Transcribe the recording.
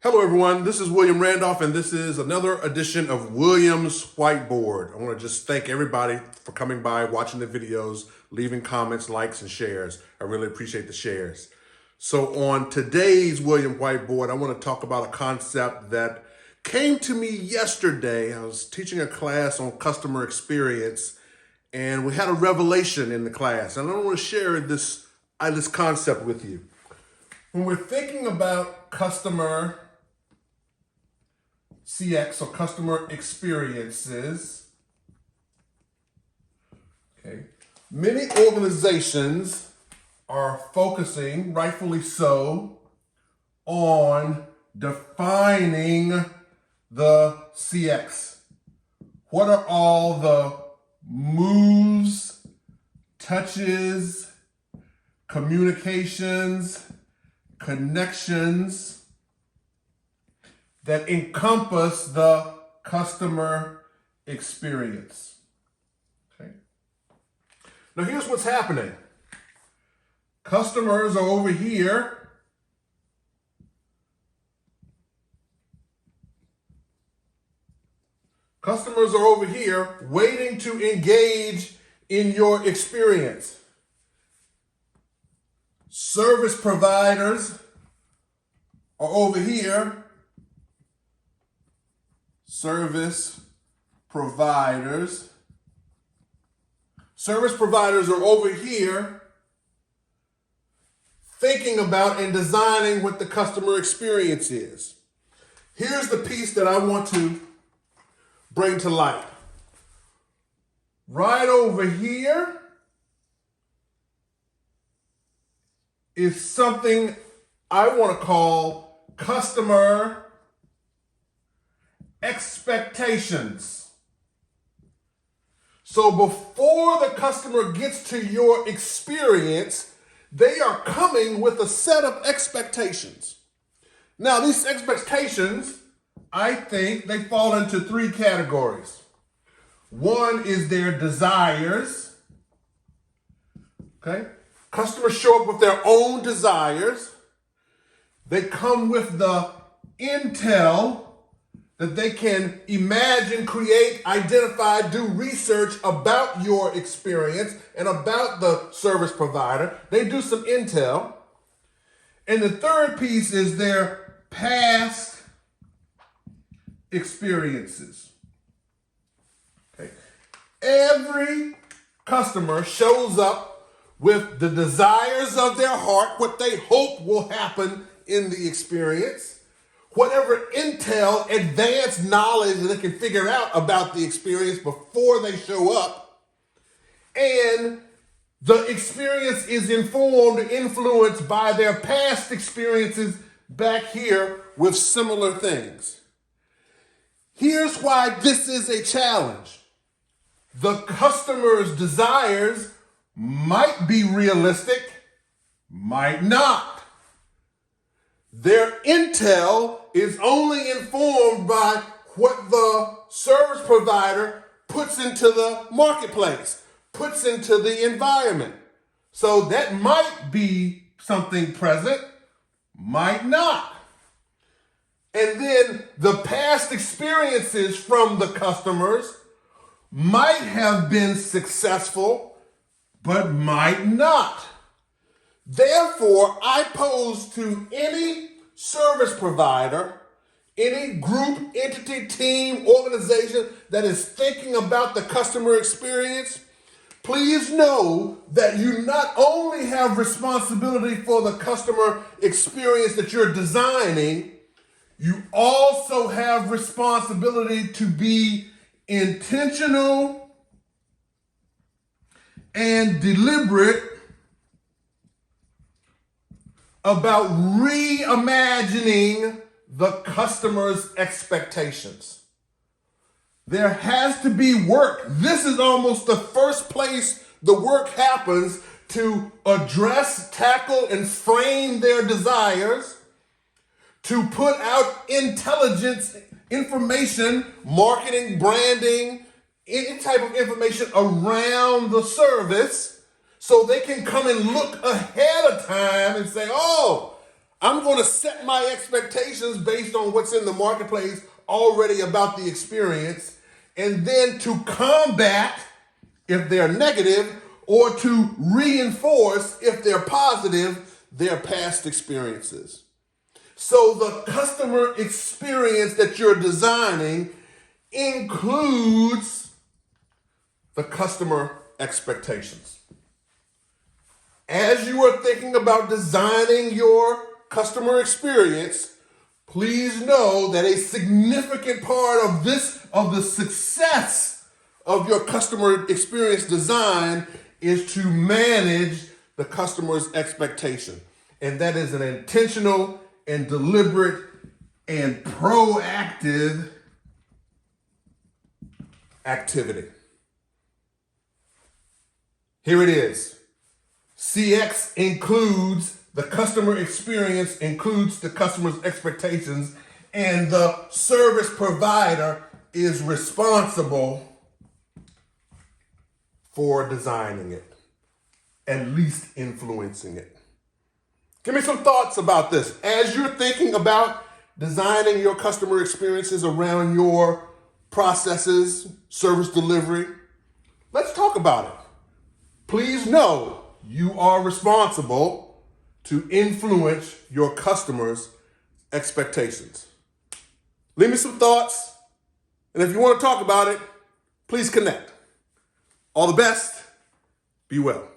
Hello everyone, this is William Randolph and this is another edition of William's Whiteboard. I want to just thank everybody for coming by, watching the videos, leaving comments, likes, and shares. I really appreciate the shares. So on today's William Whiteboard, I want to talk about a concept that came to me yesterday. I was teaching a class on customer experience and we had a revelation in the class. And I want to share this concept with you. When we're thinking about customer CX or customer experiences, okay, many organizations are focusing, rightfully so, on defining the CX. What are all the moves, touches, communications, connections that encompass the customer experience? Okay. Now here's what's happening. Customers are over here. Customers are over here waiting to engage in your experience. Service providers are over here. Service providers are over here thinking about and designing what the customer experience is. Here's the piece that I want to bring to light. Right over here is something I want to call customer expectations. So before the customer gets to your experience, they are coming with a set of expectations. Now, these expectations, I think they fall into three categories. One is their desires. Okay? Customers show up with their own desires. They come with the intel that they can imagine, create, identify, do research about your experience and about the service provider. They do some intel. And the third piece is their past experiences. Okay. Every customer shows up with the desires of their heart, what they hope will happen in the experience, whatever intel, advanced knowledge that they can figure out about the experience before they show up. And the experience is informed, influenced by their past experiences back here with similar things. Here's why this is a challenge. The customer's desires might be realistic, might not. Their intel is only informed by what the service provider puts into the marketplace, puts into the environment. So that might be something present, might not. And then the past experiences from the customers might have been successful, but might not. Therefore, I pose to any service provider, any group, entity, team, organization that is thinking about the customer experience, please know that you not only have responsibility for the customer experience that you're designing, you also have responsibility to be intentional and deliberate about reimagining the customer's expectations. There has to be work. This is almost the first place the work happens to address, tackle, and frame their desires, to put out intelligence, information, marketing, branding, any type of information around the service so they can come and look ahead of time and say, oh, I'm going to set my expectations based on what's in the marketplace already about the experience, and then to combat if they're negative or to reinforce if they're positive their past experiences. So the customer experience that you're designing includes the customer expectations. As you are thinking about designing your customer experience, please know that a significant part of the success of your customer experience design is to manage the customer's expectation. And that is an intentional and deliberate and proactive activity. Here it is. CX includes the customer experience, includes the customer's expectations, and the service provider is responsible for designing it, at least influencing it. Give me some thoughts about this. As you're thinking about designing your customer experiences around your processes, service delivery, let's talk about it. Please know you are responsible to influence your customers' expectations. Leave me some thoughts, and if you want to talk about it, please connect. All the best. Be well.